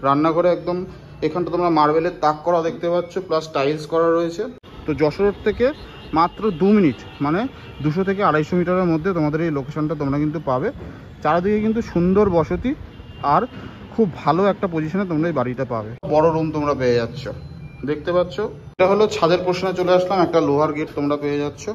রান্নাঘরে একদম এখানটা তোমরা মার্বেলের তাক করা দেখতে পাচ্ছ, প্লাস টাইলস করা রয়েছে। তো যশোর থেকে মাত্র 2 মিনিট মানে 200 থেকে 250 মিটারের মধ্যে তোমাদের এই লোকেশনটা তোমরা কিন্তু পাবে। চারিদিকে কিন্তু সুন্দর বসতি আর খুব ভালো একটা পজিশনে তোমরা এই বাড়িটা পাবে। বড় রুম তোমরা পেয়ে যাচ্ছ, দেখতে পাচ্ছ। এটা হলো ছাদের পোর্শনে চলে আসলাম, একটা লোহার গেট তোমরা পেয়ে যাচ্ছ।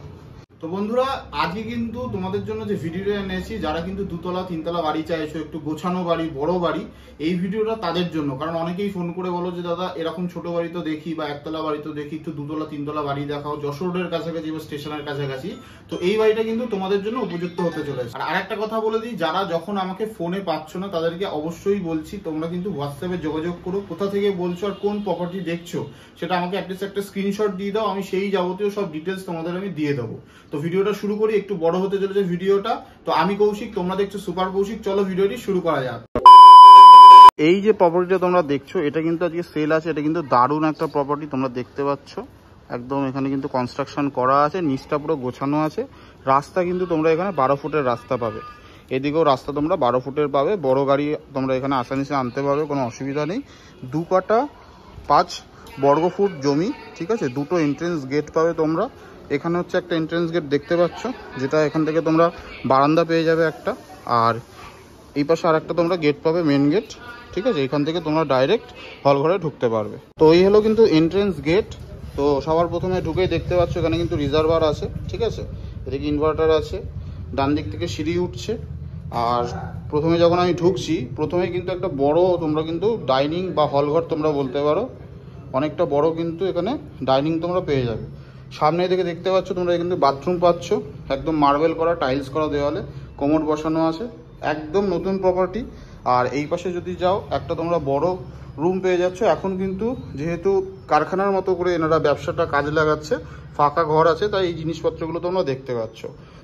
তো বন্ধুরা, আজকে কিন্তু তোমাদের জন্য যে ভিডিওটা এনেছি, যারা কিন্তু 2তলা 3তলা বাড়ি চাইছো, একটু গোছানো বাড়ি, বড় বাড়ি, এই ভিডিওটা তাদের জন্য। কারণ অনেকেই ফোন করে বলো যে দাদা এরকম ছোট বাড়ি তো দেখি বা 1তলা বাড়ি তো দেখি, একটু 2তলা 3তলা বাড়ি দেখাও যশোর রোডের কাছাকাছি বা স্টেশনের কাছাকাছি। তো এই বাড়িটা কিন্তু তোমাদের জন্য উপযুক্ত হতে চলেছে। আর আরেকটা কথা বলে দিই, যারা যখন আমাকে ফোনে পাচ্ছ না তাদেরকে অবশ্যই বলছি তোমরা কিন্তু হোয়াটসঅ্যাপে যোগাযোগ করো। কোথা থেকে বলছো আর কোন প্রপার্টি দেখছো সেটা আমাকে একটা স্ক্রিনশট দিয়ে দাও, আমি সেই যাবতীয় সব ডিটেলস তোমাদের আমি দিয়ে দেবো। তো ভিডিওটা শুরু করি, একটু বড় হতে চলেছে ভিডিওটা। তো আমি কৌশিক, তোমরা দেখছো সুপার কৌশিক। চলো ভিডিওটি শুরু করা যাক। এই যে প্রপার্টিটা তোমরা দেখছো, এটা কিন্তু আজকে সেল আছে। এটা কিন্তু দারুণ একটা প্রপার্টি, তোমরা দেখতে পাচ্ছ একদম। এখানে কিন্তু কনস্ট্রাকশন করা আছে, নিচটা পুরো গোছানো আছে। রাস্তা কিন্তু তোমরা এখানে 12 ফুটের রাস্তা পাবে। এদিকেও রাস্তা তোমরা 12 ফুটের পাবে। বড় গাড়ি তোমরা এখানে আসানিসে আনতে পারবে, কোনো অসুবিধা নেই। 2 কাটা 5 বর্গ ফুট জমি, ঠিক আছে। 2টো এন্ট্রেন্স গেট পাবে তোমরা। এখানে হচ্ছে একটা এন্ট্রেন্স গেট দেখতে পাচ্ছ, যেটা এখান থেকে তোমরা বারান্দা পেয়ে যাবে একটা। আর এই পাশে আর একটা তোমরা গেট পাবে, মেন গেট, ঠিক আছে। এখান থেকে তোমরা ডাইরেক্ট হল ঘরে ঢুকতে পারবে। তো এই হলো কিন্তু এন্ট্রেন্স গেট। তো সবার প্রথমে ঢুকেই দেখতে পাচ্ছ এখানে কিন্তু রিজার্ভার আছে, ঠিক আছে। এদিকে ইনভার্টার আছে, ডান দিক থেকে সিঁড়ি উঠছে। আর প্রথমে যখন আমি ঢুকছি, প্রথমে কিন্তু একটা বড় তোমরা কিন্তু ডাইনিং বা হল ঘর তোমরা বলতে পারো, অনেকটা বড় কিন্তু এখানে ডাইনিং তোমরা পেয়ে যাবে। সামনে দিকে দেখতে পাচ্ছ তোমরা কিন্তু বাথরুম পাচ্ছ, একদম মার্বেল করা, টাইলস করা দেওয়ালে, কোমর বসানো আছে, একদম নতুন প্রপার্টি। আর এই পাশে যদি যাও, একটা তোমরা বড় রুম পেয়ে যাচ্ছ। এখন কিন্তু যেহেতু কারখানার মতো করে এনারা ব্যবসাটা কাজে লাগাচ্ছে, ফাঁকা ঘর আছে, তাই এই জিনিসপত্রগুলো তোমরা দেখতে পাচ্ছ।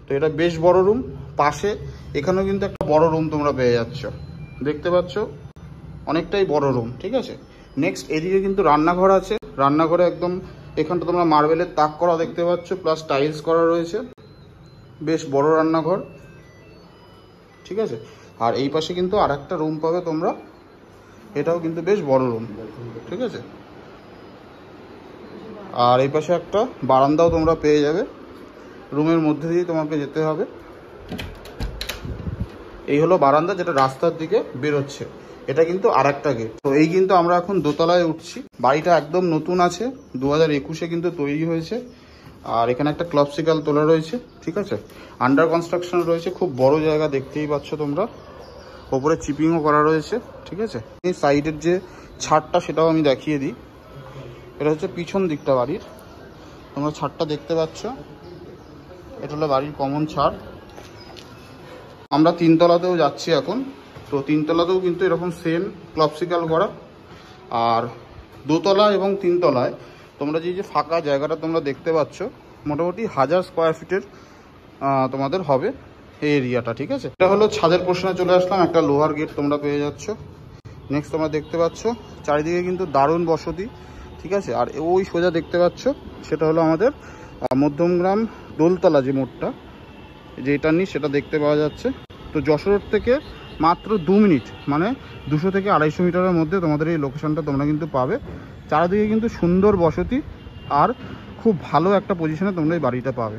তো এটা বেশ বড় রুম। পাশে এখানেও কিন্তু একটা বড় রুম তোমরা পেয়ে যাচ্ছ, দেখতে পাচ্ছ, অনেকটাই বড় রুম, ঠিক আছে। নেক্সট এদিকে কিন্তু রান্নাঘর আছে। রান্নাঘরে একদম এখানটা তোমরা মার্বেলের তাক করা দেখতে পাচ্ছ, প্লাস টাইলস করা রয়েছে। বেশ বড় রান্নাঘর, ঠিক আছে। আর এই পাশে কিন্তু আর একটা রুম পাবে তোমরা, এটাও কিন্তু বেশ বড় রুম, ঠিক আছে। আর এই পাশে একটা বারান্দাও তোমরা পেয়ে যাবে। রুমের মধ্যে দিয়ে তোমাকে যেতে হবে। এই হলো বারান্দা, যেটা রাস্তার দিকে বেরোচ্ছে। এটা কিন্তু আর একটা গেট। তো এই কিন্তু আমরা এখন দোতলায় উঠছি। বাড়িটা একদম নতুন আছে, 2021-এ কিন্তু তৈরি হয়েছে। আর এখানে একটা ক্লপসিকাল তোলা রয়েছে, ঠিক আছে। আন্ডার কনস্ট্রাকশন রয়েছে, খুব বড় জায়গা, দেখতেই পাচ্ছ তোমরা। ওপরে চিপিংও করা রয়েছে, ঠিক আছে। এই সাইডের যে ছাদটা সেটাও আমি দেখিয়ে দিই। এটা হচ্ছে পিছন দিকটা বাড়ির, তোমরা ছাদটা দেখতে পাচ্ছ। এটা হলো বাড়ির কমন ছাদ। আমরা 3তলাতেও যাচ্ছি এখন। তো 3তলাতেও কিন্তু এরকম সেম ক্লপসিকাল করা। আর 2তলা এবং 3তলায় তোমরা যে ফাঁকা জায়গাটা তোমরা দেখতে পাচ্ছ, মোটামুটি 1000 স্কোয়ার ফিটের তোমাদের হবে এই এরিয়াটা, ঠিক আছে। এটা হলো ছাদের পোর্শনে চলে আসলাম, একটা লোহার গেট তোমরা পেয়ে যাচ্ছ। নেক্সট তোমরা দেখতে পাচ্ছ চারিদিকে কিন্তু দারুণ বসতি, ঠিক আছে। আর ওই সোজা দেখতে পাচ্ছ সেটা হলো আমাদের মধ্যমগ্রাম দোলতলা যে মোড়টা, যেটা নিয়ে সেটা দেখতে পাওয়া যাচ্ছে। তো যশোর থেকে মাত্র 2 মিনিট মানে 200 থেকে 250 মিটারের মধ্যে তোমাদের এই লোকেশনটা তোমরা কিন্তু পাবে। চারিদিকে কিন্তু সুন্দর বসতি আর খুব ভালো একটা পজিশনে তোমরা এই বাড়িটা পাবে।